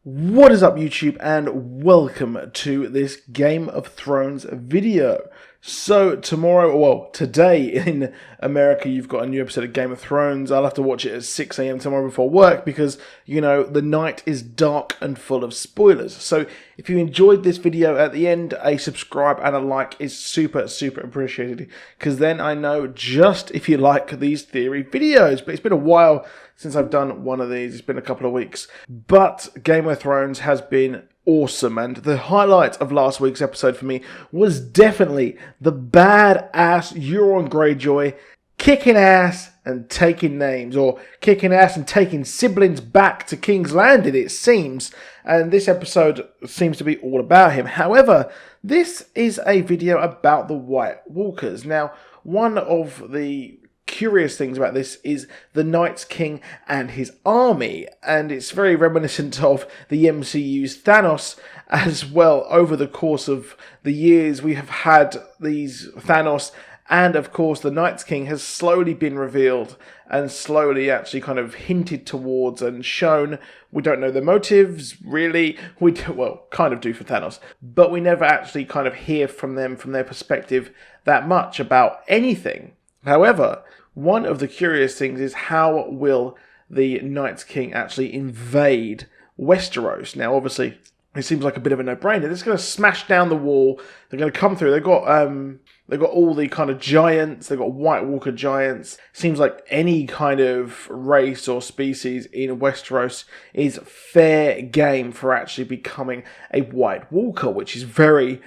What is up YouTube, and welcome to this Game of Thrones video. So today in America you've got a new episode of Game of Thrones. I'll have to watch it at 6 AM tomorrow before work because, you know, the night is dark and full of spoilers. So if you enjoyed this video at the end, a subscribe and a like is super appreciated, because then I know just if you like these theory videos. But it's been a while since I've done one of these. It's been a couple of weeks. But Game of Thrones has been awesome, and the highlight of last week's episode for me was definitely the badass Euron Greyjoy kicking ass and taking names, or kicking ass and taking siblings back to King's Landing, it seems. And this episode seems to be all about him. However, this is a video about the White Walkers. Now, one of the curious things about this is the Night's King and his army, and it's very reminiscent of the MCU's Thanos as well. Over the course of the years, we have had these Thanos, and of course the Night's King has slowly been revealed and slowly actually kind of hinted towards and shown. We don't know the motives, really. We do, well, kind of do for Thanos, but we never actually kind of hear from them, from their perspective, that much about anything. However, one of the curious things is how will the Night's King actually invade Westeros? Now, obviously, it seems like a bit of a no-brainer. They're just going to smash down the wall. They're going to come through. They've got all the kind of giants. They've got White Walker giants. Seems like any kind of race or species in Westeros is fair game for actually becoming a White Walker, which is very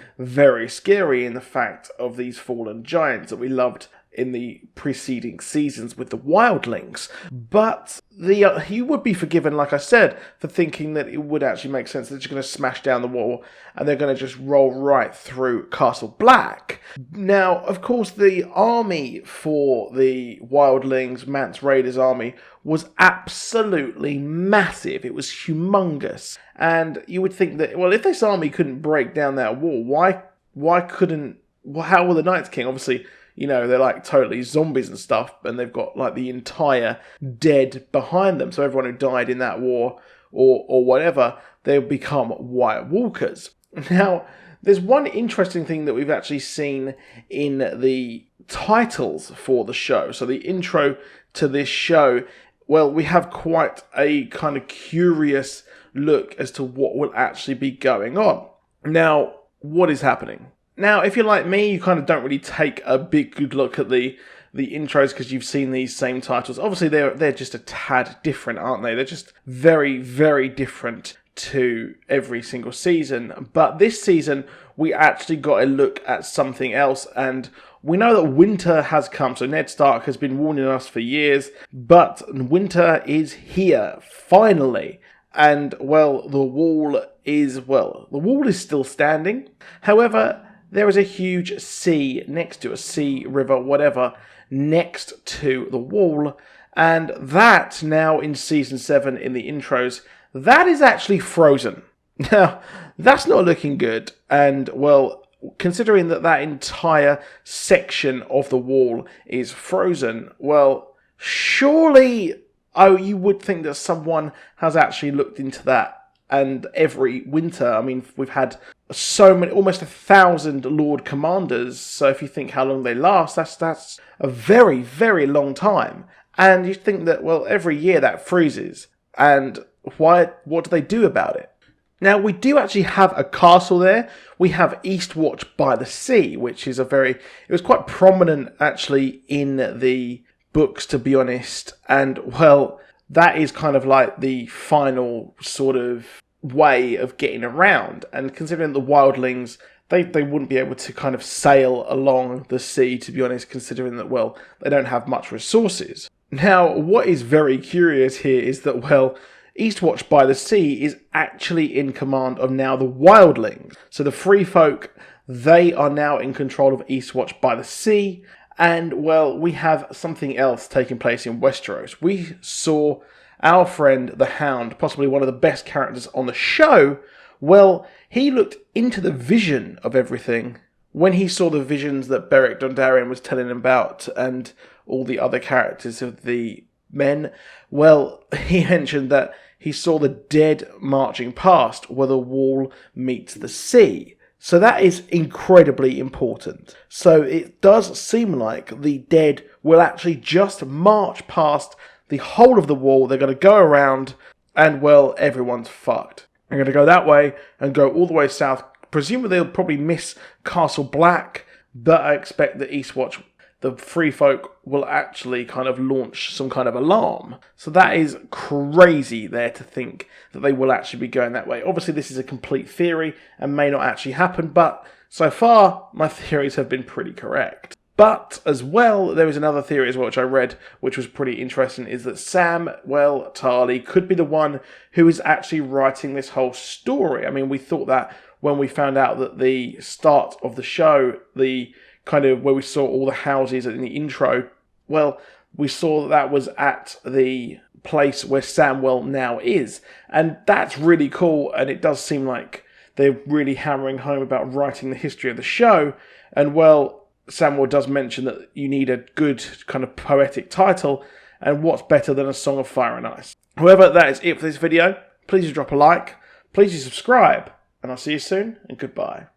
scary in the fact of these fallen giants that we loved in the preceding seasons with the wildlings. But he would be forgiven, like I said, for thinking that it would actually make sense. They're just going to smash down the wall and they're going to just roll right through Castle Black. Now, of course, the army for the wildlings, Mance Rayder's army, was absolutely massive. It was humongous. And you would think that, well, if this army couldn't break down that wall, how will the Night's King? Obviously, you know, they're like totally zombies and stuff, and they've got like the entire dead behind them. So everyone who died in that war or whatever, they'll become White Walkers. Now, there's one interesting thing that we've actually seen in the titles for the show. So the intro to this show, well, we have quite a kind of curious look as to what will actually be going on. Now, what is happening? Now, if you're like me, you kind of don't really take a big good look at the intros because you've seen these same titles. Obviously, they're just a tad different, aren't they? They're just very different to every single season. But this season, we actually got a look at something else, and we know that winter has come. So Ned Stark has been warning us for years, but winter is here, finally. And, well, the wall is still standing. However, there is a huge sea next to a sea, river, whatever, next to the wall. And that, now in Season 7 in the intros, that is actually frozen. Now, that's not looking good. And, well, considering that entire section of the wall is frozen, well, surely, you would think that someone has actually looked into that. And every winter, I mean, we've had so many, almost 1,000 Lord Commanders. So if you think how long they last, that's a very long time. And you think that, well, every year that freezes. And what do they do about it? Now, we do actually have a castle there. We have Eastwatch by the Sea, which is it was quite prominent actually in the books, to be honest. And, well, that is kind of like the final sort of way of getting around. And considering the wildlings, they wouldn't be able to kind of sail along the sea, to be honest, considering that, well, they don't have much resources. Now, what is very curious here is that, well, Eastwatch by the Sea is actually in command of now the wildlings. So the free folk, they are now in control of Eastwatch by the Sea. And, well, we have something else taking place in Westeros. We saw our friend, the Hound, possibly one of the best characters on the show. Well, he looked into the vision of everything when he saw the visions that Beric Dondarrion was telling him about and all the other characters of the men. Well, he mentioned that he saw the dead marching past where the wall meets the sea. So that is incredibly important. So it does seem like the dead will actually just march past the whole of the wall. They're going to go around and, well, everyone's fucked. They're going to go that way and go all the way south. Presumably they'll probably miss Castle Black, but I expect that Eastwatch, the Free Folk, will actually kind of launch some kind of alarm. So that is crazy there to think that they will actually be going that way. Obviously this is a complete theory and may not actually happen, but so far my theories have been pretty correct. But as well, there is another theory as well, which I read, which was pretty interesting, is that Samwell Tarly could be the one who is actually writing this whole story. I mean, we thought that when we found out that the start of the show, the kind of where we saw all the houses in the intro, well, we saw that was at the place where Samwell now is. And that's really cool, and it does seem like they're really hammering home about writing the history of the show. And, well, Samuel does mention that you need a good kind of poetic title, and what's better than A Song of Fire and Ice? However, that is it for this video. Please do drop a like, please do subscribe, and I'll see you soon, and goodbye.